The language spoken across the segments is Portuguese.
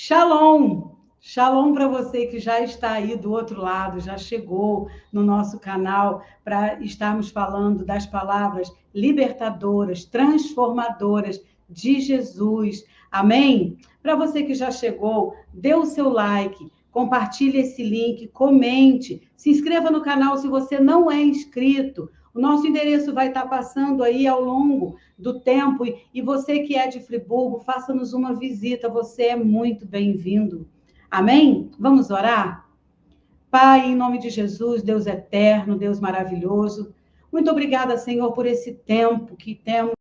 Shalom! Shalom para você que já está aí do outro lado, já chegou no nosso canal para estarmos falando das palavras libertadoras, transformadoras de Jesus. Amém? Para você que já chegou, dê o seu like, compartilhe esse link, comente, se inscreva no canal se você não é inscrito. O nosso endereço vai estar passando aí ao longo do tempo. E você que é de Friburgo, faça-nos uma visita. Você é muito bem-vindo. Amém? Vamos orar? Pai, em nome de Jesus, Deus eterno, Deus maravilhoso, muito obrigada, Senhor, por esse tempo que temos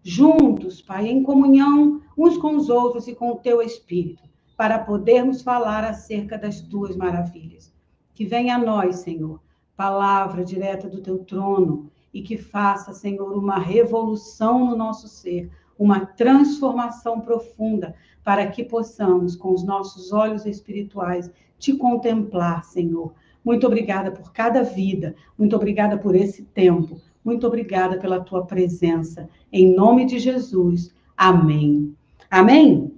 juntos, Pai, em comunhão uns com os outros e com o Teu Espírito, para podermos falar acerca das Tuas maravilhas. Que venha a nós, Senhor, palavra direta do Teu trono e que faça, Senhor, uma revolução no nosso ser, uma transformação profunda, para que possamos, com os nossos olhos espirituais, Te contemplar, Senhor. Muito obrigada por cada vida, muito obrigada por esse tempo, muito obrigada pela Tua presença. Em nome de Jesus. Amém. Amém?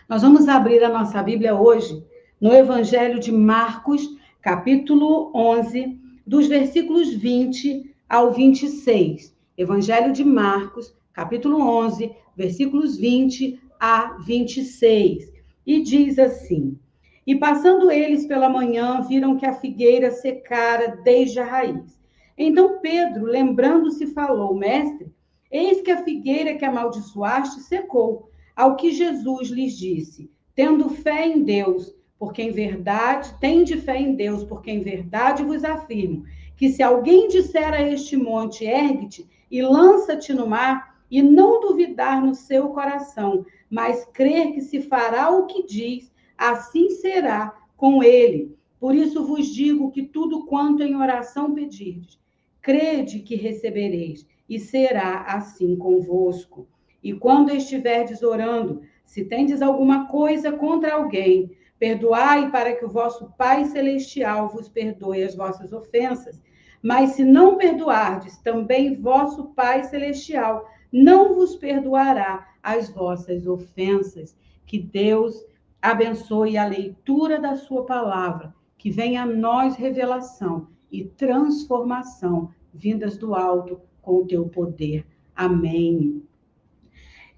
Nós vamos abrir a nossa Bíblia hoje no Evangelho de Marcos, capítulo 11, dos versículos 20 ao 26. Evangelho de Marcos, capítulo 11, versículos 20 a 26. E diz assim: E passando eles pela manhã, viram que a figueira secara desde a raiz. Então Pedro, lembrando-se, falou: Mestre, eis que a figueira que amaldiçoaste secou. Ao que Jesus lhes disse: Tendo fé em Deus, porque em verdade, tende fé em Deus, porque em verdade vos afirmo, que se alguém disser a este monte, ergue-te e lança-te no mar, e não duvidar no seu coração, mas crer que se fará o que diz, assim será com ele. Por isso vos digo que tudo quanto em oração pedirdes, crede que recebereis, e será assim convosco. E quando estiverdes orando, se tendes alguma coisa contra alguém, perdoai para que o vosso Pai Celestial vos perdoe as vossas ofensas. Mas se não perdoardes, também vosso Pai Celestial não vos perdoará as vossas ofensas. Que Deus abençoe a leitura da sua palavra, que venha a nós revelação e transformação vindas do alto com o teu poder. Amém.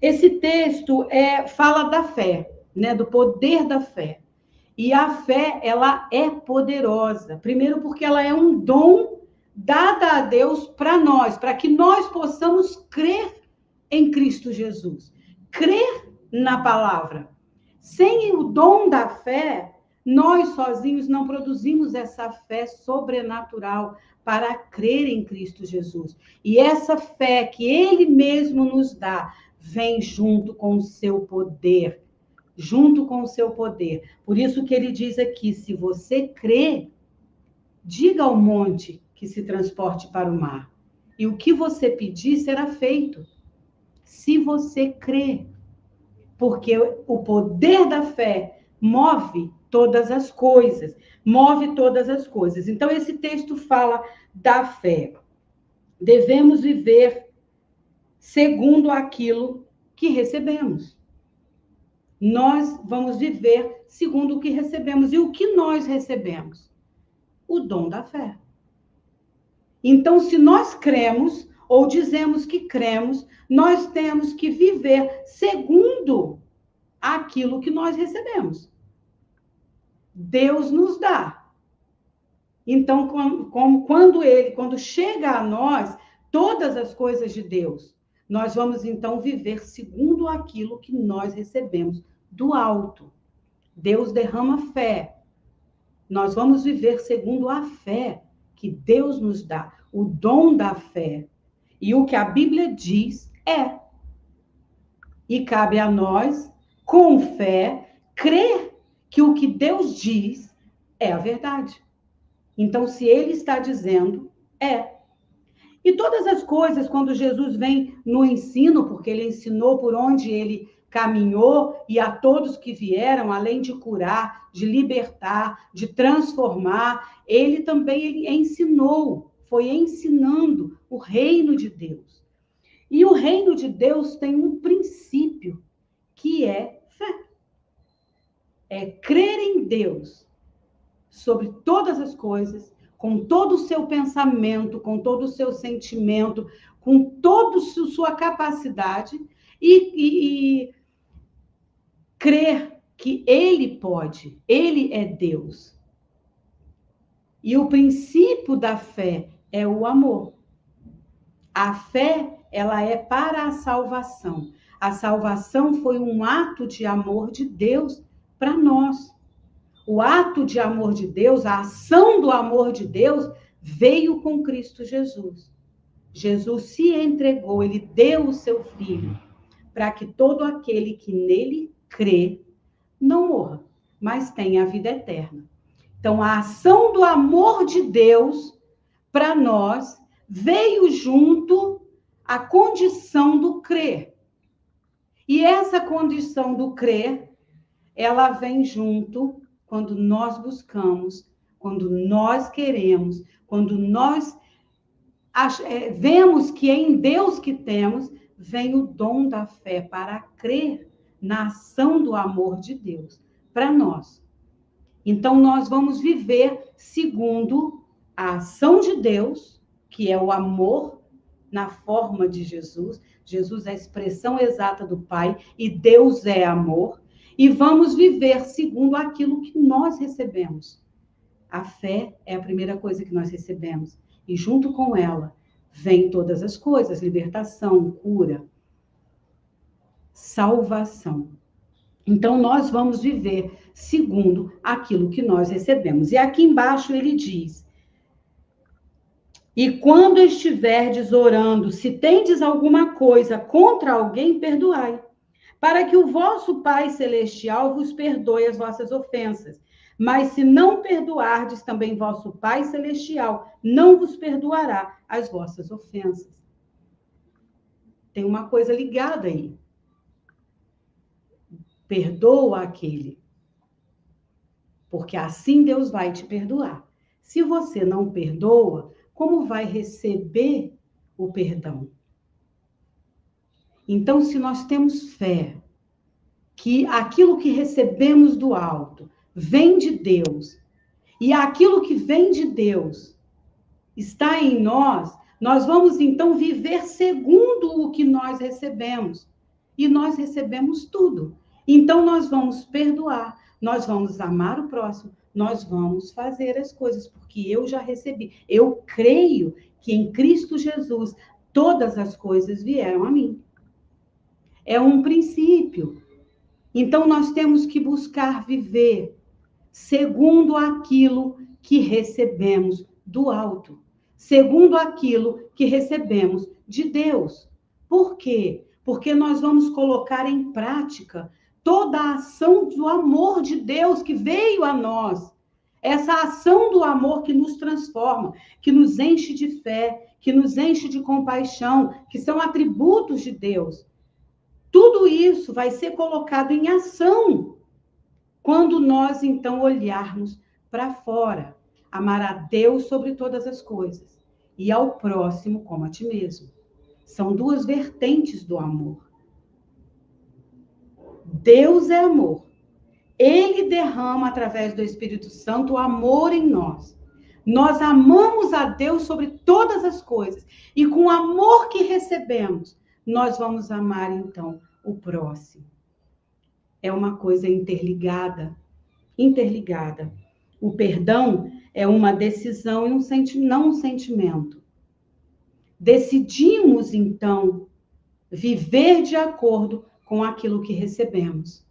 Esse texto fala da fé, né, do poder da fé. E a fé, ela é poderosa. Primeiro porque ela é um dom dado a Deus para nós, para que nós possamos crer em Cristo Jesus. Crer na palavra. Sem o dom da fé, nós sozinhos não produzimos essa fé sobrenatural para crer em Cristo Jesus. E essa fé que Ele mesmo nos dá, vem junto com o seu poder. Junto com o seu poder. Por isso que ele diz aqui, se você crê, diga ao monte que se transporte para o mar. E o que você pedir será feito. Se você crê. Porque o poder da fé move todas as coisas. Move todas as coisas. Então, esse texto fala da fé. Devemos viver segundo aquilo que recebemos. Nós vamos viver segundo o que recebemos. E o que nós recebemos? O dom da fé. Então, se nós cremos, ou dizemos que cremos, nós temos que viver segundo aquilo que nós recebemos. Deus nos dá. Então, quando chega a nós todas as coisas de Deus, nós vamos então viver segundo aquilo que nós recebemos do alto. Deus derrama fé. Nós vamos viver segundo a fé que Deus nos dá, o dom da fé. E o que a Bíblia diz é. E cabe a nós, com fé, crer que o que Deus diz é a verdade. Então, se Ele está dizendo, é. E todas as coisas, quando Jesus vem no ensino, porque Ele ensinou por onde Ele caminhou, e a todos que vieram, além de curar, de libertar, de transformar, Ele também ensinou, foi ensinando o reino de Deus. E o reino de Deus tem um princípio, que é fé. é crer em Deus sobre todas as coisas, com todo o seu pensamento, com todo o seu sentimento, com toda a sua capacidade e crer que Ele pode, Ele é Deus. E o princípio da fé é o amor. A fé, ela é para a salvação. A salvação foi um ato de amor de Deus para nós. O ato de amor de Deus, a ação do amor de Deus, veio com Cristo Jesus. Jesus se entregou, ele deu o seu Filho, para que todo aquele que nele crê não morra, mas tenha a vida eterna. Então, a ação do amor de Deus para nós veio junto à condição do crer. E essa condição do crer, ela vem junto quando nós buscamos, quando nós queremos, quando nós vemos que é em Deus que temos, vem o dom da fé para crer na ação do amor de Deus para nós. Então, nós vamos viver segundo a ação de Deus, que é o amor na forma de Jesus. Jesus é a expressão exata do Pai e Deus é amor. E vamos viver segundo aquilo que nós recebemos. A fé é a primeira coisa que nós recebemos. E junto com ela, vem todas as coisas, libertação, cura, salvação. Então, nós vamos viver segundo aquilo que nós recebemos. E aqui embaixo ele diz: e quando estiverdes orando, se tendes alguma coisa contra alguém, perdoai, para que o vosso Pai Celestial vos perdoe as vossas ofensas. Mas se não perdoardes, também vosso Pai Celestial não vos perdoará as vossas ofensas. Tem uma coisa ligada aí. Perdoa aquele, porque assim Deus vai te perdoar. Se você não perdoa, como vai receber o perdão? Então, se nós temos fé que aquilo que recebemos do alto vem de Deus, e aquilo que vem de Deus está em nós, nós vamos então viver segundo o que nós recebemos. E nós recebemos tudo. Então, nós vamos perdoar, nós vamos amar o próximo, nós vamos fazer as coisas, porque eu já recebi. Eu creio que em Cristo Jesus todas as coisas vieram a mim. É um princípio. Então, nós temos que buscar viver segundo aquilo que recebemos do alto, segundo aquilo que recebemos de Deus. Por quê? Porque nós vamos colocar em prática toda a ação do amor de Deus que veio a nós. Essa ação do amor que nos transforma, que nos enche de fé, que nos enche de compaixão, que são atributos de Deus. Tudo isso vai ser colocado em ação quando nós, então, olharmos para fora. Amar a Deus sobre todas as coisas e ao próximo como a ti mesmo. São duas vertentes do amor. Deus é amor. Ele derrama, através do Espírito Santo, o amor em nós. Nós amamos a Deus sobre todas as coisas. E com o amor que recebemos, nós vamos amar, então, o próximo. É uma coisa interligada. Interligada. O perdão é uma decisão e não um sentimento. Decidimos, então, viver de acordo com aquilo que recebemos.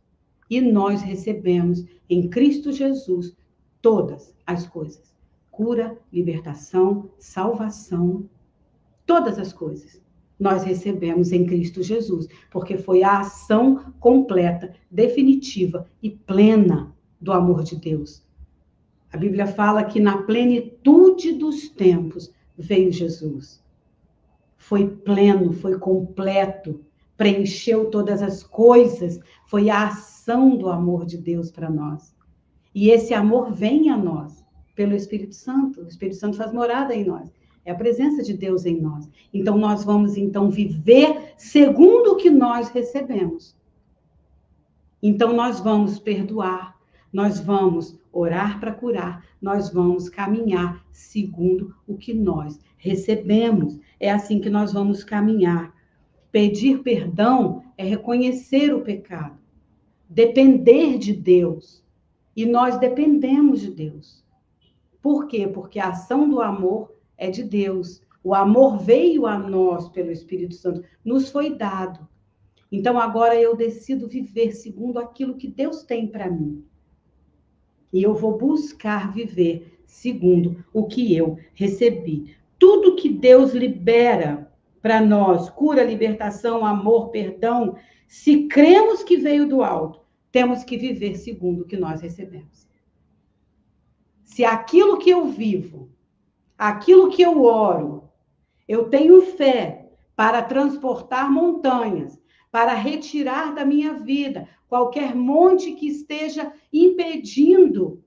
E nós recebemos em Cristo Jesus todas as coisas. Cura, libertação, salvação, todas as coisas. Nós recebemos em Cristo Jesus, porque foi a ação completa, definitiva e plena do amor de Deus. A Bíblia fala que na plenitude dos tempos veio Jesus. Foi pleno, foi completo, preencheu todas as coisas, foi a ação do amor de Deus para nós. E esse amor vem a nós pelo Espírito Santo. O Espírito Santo faz morada em nós. É a presença de Deus em nós. Então, nós vamos, então, viver segundo o que nós recebemos. Então, nós vamos perdoar, nós vamos orar para curar, nós vamos caminhar segundo o que nós recebemos. É assim que nós vamos caminhar. Pedir perdão é reconhecer o pecado, depender de Deus. E nós dependemos de Deus. Por quê? Porque a ação do amor é de Deus. O amor veio a nós pelo Espírito Santo, nos foi dado. Então agora eu decido viver segundo aquilo que Deus tem para mim. E eu vou buscar viver segundo o que eu recebi. Tudo que Deus libera para nós, cura, libertação, amor, perdão, se cremos que veio do alto, temos que viver segundo o que nós recebemos. Se aquilo que eu vivo, aquilo que eu oro, eu tenho fé para transportar montanhas, para retirar da minha vida qualquer monte que esteja impedindo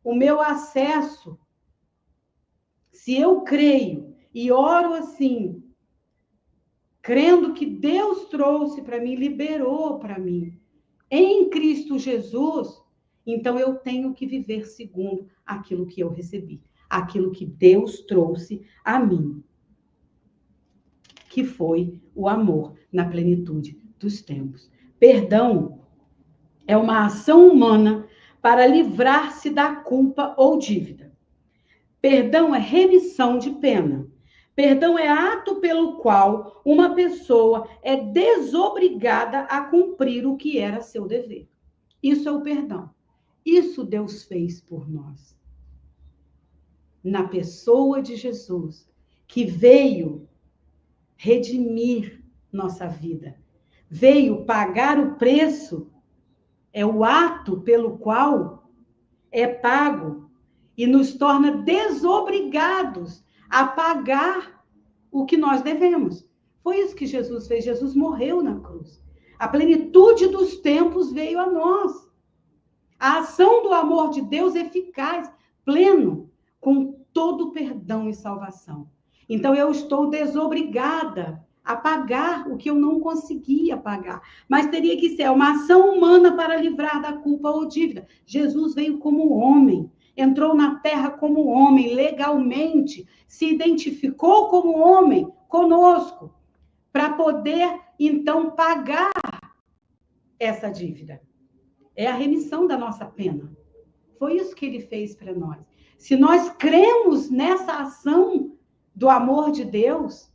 o meu acesso. Se eu creio e oro assim, crendo que Deus trouxe para mim, liberou para mim, em Cristo Jesus, então eu tenho que viver segundo aquilo que eu recebi, aquilo que Deus trouxe a mim, que foi o amor na plenitude dos tempos. Perdão é uma ação humana para livrar-se da culpa ou dívida. Perdão é remissão de pena. Perdão é ato pelo qual uma pessoa é desobrigada a cumprir o que era seu dever. Isso é o perdão. Isso Deus fez por nós. Na pessoa de Jesus, que veio redimir nossa vida, veio pagar o preço, é o ato pelo qual é pago e nos torna desobrigados a pagar o que nós devemos. Foi isso que Jesus fez. Jesus morreu na cruz. A plenitude dos tempos veio a nós. A ação do amor de Deus eficaz, pleno, com todo perdão e salvação. Então eu estou desobrigada a pagar o que eu não conseguia pagar. Mas teria que ser uma ação humana para livrar da culpa ou dívida. Jesus veio como homem, entrou na terra como homem, legalmente, se identificou como homem conosco, para poder, então, pagar essa dívida. É a remissão da nossa pena. Foi isso que ele fez para nós. Se nós cremos nessa ação do amor de Deus,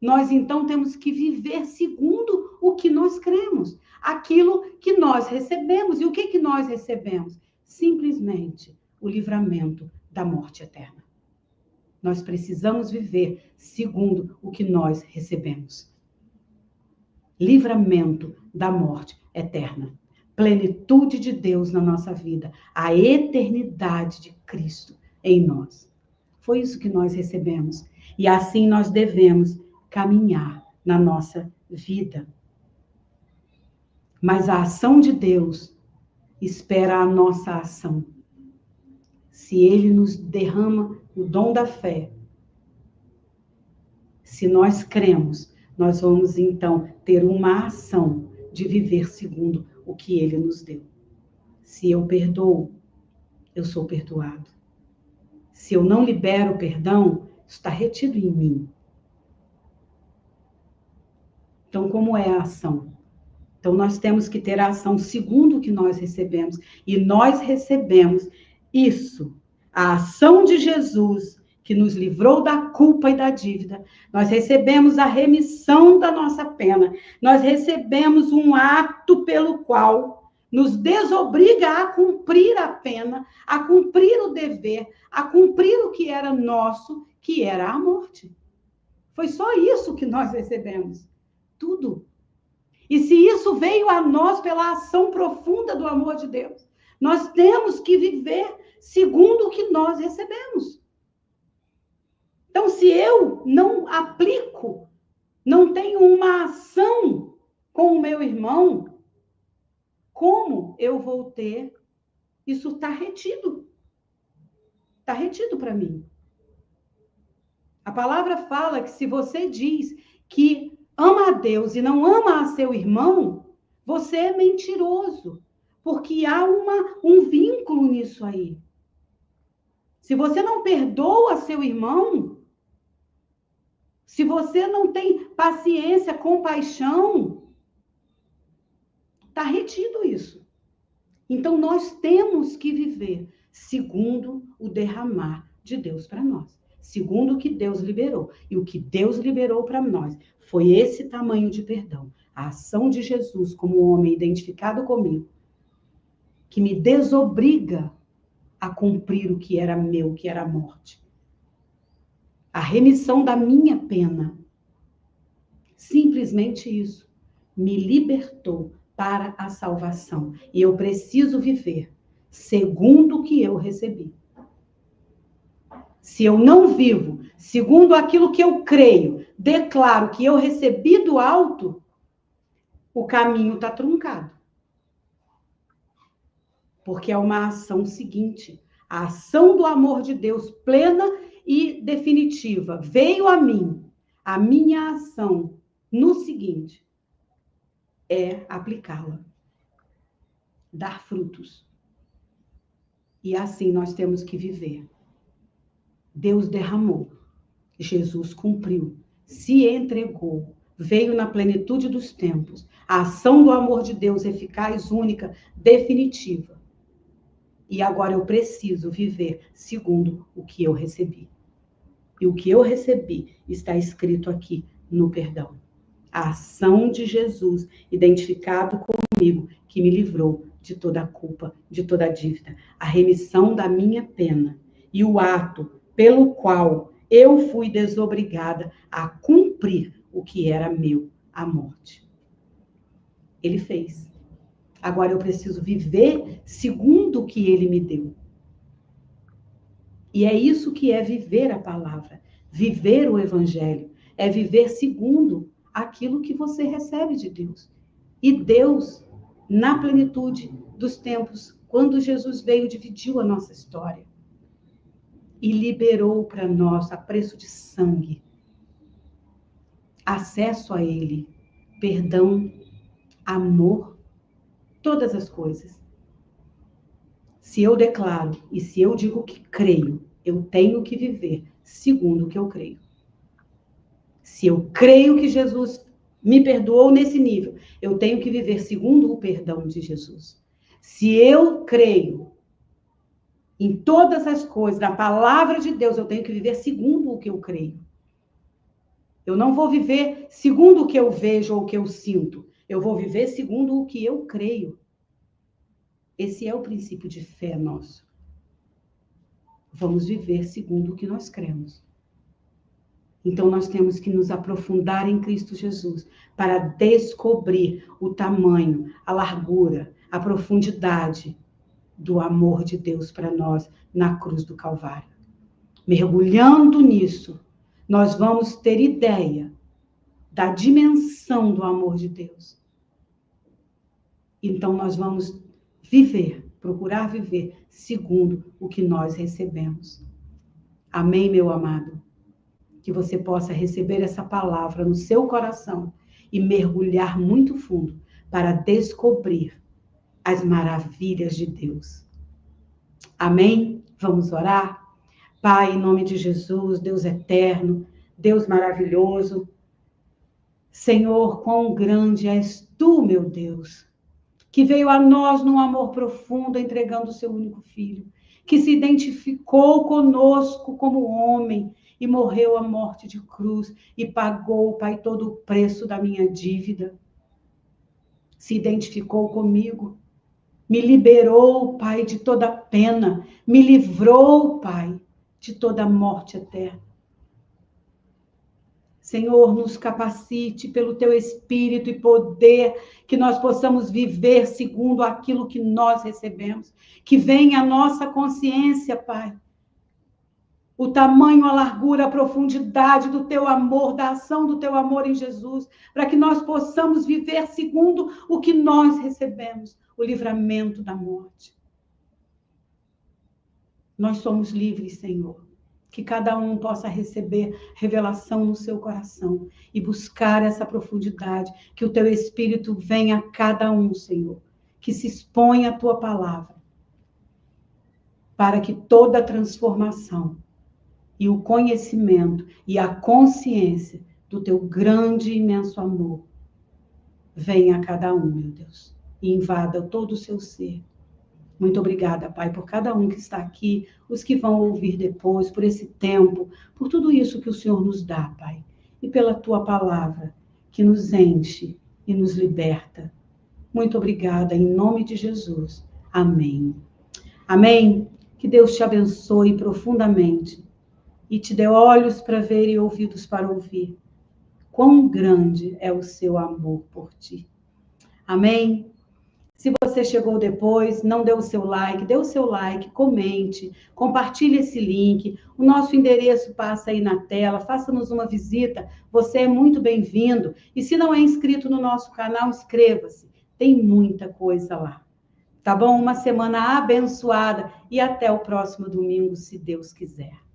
nós então temos que viver segundo o que nós cremos, aquilo que nós recebemos. E o que nós recebemos? Simplesmente o livramento da morte eterna. Nós precisamos viver segundo o que nós recebemos. Livramento da morte eterna. Plenitude de Deus na nossa vida. A eternidade de Cristo em nós. Foi isso que nós recebemos. E assim nós devemos caminhar na nossa vida. Mas a ação de Deus espera a nossa ação. Se Ele nos derrama o dom da fé, se nós cremos, nós vamos então ter uma ação de viver segundo o que Ele nos deu. Se eu perdoo, eu sou perdoado. Se eu não libero o perdão, está retido em mim. Então, como é a ação? Então, nós temos que ter a ação segundo o que nós recebemos. E nós recebemos isso, a ação de Jesus, que nos livrou da culpa e da dívida. Nós recebemos a remissão da nossa pena. Nós recebemos um ato pelo qual nos desobriga a cumprir a pena, a cumprir o dever, a cumprir o que era nosso, que era a morte. Foi só isso que nós recebemos. Tudo. E se isso veio a nós pela ação profunda do amor de Deus, nós temos que viver segundo o que nós recebemos. Então, se eu não aplico, não tenho uma ação com o meu irmão, como eu vou ter? Isso está retido. Está retido para mim. A palavra fala que se você diz que ama a Deus e não ama a seu irmão, você é mentiroso. porque há um vínculo nisso aí. Se você não perdoa seu irmão, se você não tem paciência, compaixão, está retido isso. Então, nós temos que viver segundo o derramar de Deus para nós. Segundo o que Deus liberou. E o que Deus liberou para nós foi esse tamanho de perdão. A ação de Jesus como homem identificado comigo, que me desobriga a cumprir o que era meu, que era a morte. A remissão da minha pena. Simplesmente isso. Me libertou para a salvação. E eu preciso viver segundo o que eu recebi. Se eu não vivo segundo aquilo que eu creio, declaro que eu recebi do alto, o caminho está truncado. Porque é uma ação seguinte. A ação do amor de Deus plena e definitiva veio a mim. A minha ação no seguinte é aplicá-la. Dar frutos. E assim nós temos que viver. Deus derramou. Jesus cumpriu. Se entregou. Veio na plenitude dos tempos. A ação do amor de Deus eficaz, única, definitiva. E agora eu preciso viver segundo o que eu recebi. E o que eu recebi está escrito aqui no perdão. A ação de Jesus, identificado comigo, que me livrou de toda a culpa, de toda a dívida. A remissão da minha pena. E o ato pelo qual eu fui desobrigada a cumprir o que era meu, a morte. Ele fez. Agora eu preciso viver segundo o que ele me deu. E é isso que é viver a palavra. Viver o evangelho. É viver segundo aquilo que você recebe de Deus. E Deus, na plenitude dos tempos, quando Jesus veio, dividiu a nossa história. E liberou para nós, a preço de sangue, acesso a ele, perdão, amor, todas as coisas. Se eu declaro e se eu digo que creio, eu tenho que viver segundo o que eu creio. Se eu creio que Jesus me perdoou nesse nível, eu tenho que viver segundo o perdão de Jesus. Se eu creio em todas as coisas, na palavra de Deus, eu tenho que viver segundo o que eu creio. Eu não vou viver segundo o que eu vejo ou o que eu sinto. Eu vou viver segundo o que eu creio. Esse é o princípio de fé nosso. Vamos viver segundo o que nós cremos. Então, nós temos que nos aprofundar em Cristo Jesus para descobrir o tamanho, a largura, a profundidade do amor de Deus para nós na cruz do Calvário. Mergulhando nisso, nós vamos ter ideia da dimensão do amor de Deus. Então, nós vamos procurar viver segundo o que nós recebemos. Amém, meu amado? Que você possa receber essa palavra no seu coração e mergulhar muito fundo para descobrir as maravilhas de Deus. Amém? Vamos orar? Pai, em nome de Jesus, Deus eterno, Deus maravilhoso, Senhor, quão grande és tu, meu Deus, que veio a nós num amor profundo, entregando o seu único filho, que se identificou conosco como homem e morreu a morte de cruz e pagou, Pai, todo o preço da minha dívida. Se identificou comigo, me liberou, Pai, de toda pena, me livrou, Pai, de toda morte eterna. Senhor, nos capacite pelo teu Espírito e poder, que nós possamos viver segundo aquilo que nós recebemos. Que venha a nossa consciência, Pai. O tamanho, a largura, a profundidade do teu amor, da ação do teu amor em Jesus, para que nós possamos viver segundo o que nós recebemos, o livramento da morte. Nós somos livres, Senhor. Que cada um possa receber revelação no seu coração e buscar essa profundidade, que o teu Espírito venha a cada um, Senhor, que se expõe à tua palavra, para que toda a transformação e o conhecimento e a consciência do teu grande e imenso amor venha a cada um, meu Deus, e invada todo o seu ser. Muito obrigada, Pai, por cada um que está aqui, os que vão ouvir depois, por esse tempo, por tudo isso que o Senhor nos dá, Pai, e pela tua palavra que nos enche e nos liberta. Muito obrigada, em nome de Jesus. Amém. Amém. Que Deus te abençoe profundamente e te dê olhos para ver e ouvidos para ouvir. Quão grande é o seu amor por ti. Amém? Se você chegou depois, não deu o seu like, dê o seu like, comente, compartilhe esse link. O nosso endereço passa aí na tela, faça-nos uma visita. Você é muito bem-vindo. E se não é inscrito no nosso canal, inscreva-se. Tem muita coisa lá. Tá bom? Uma semana abençoada e até o próximo domingo, se Deus quiser.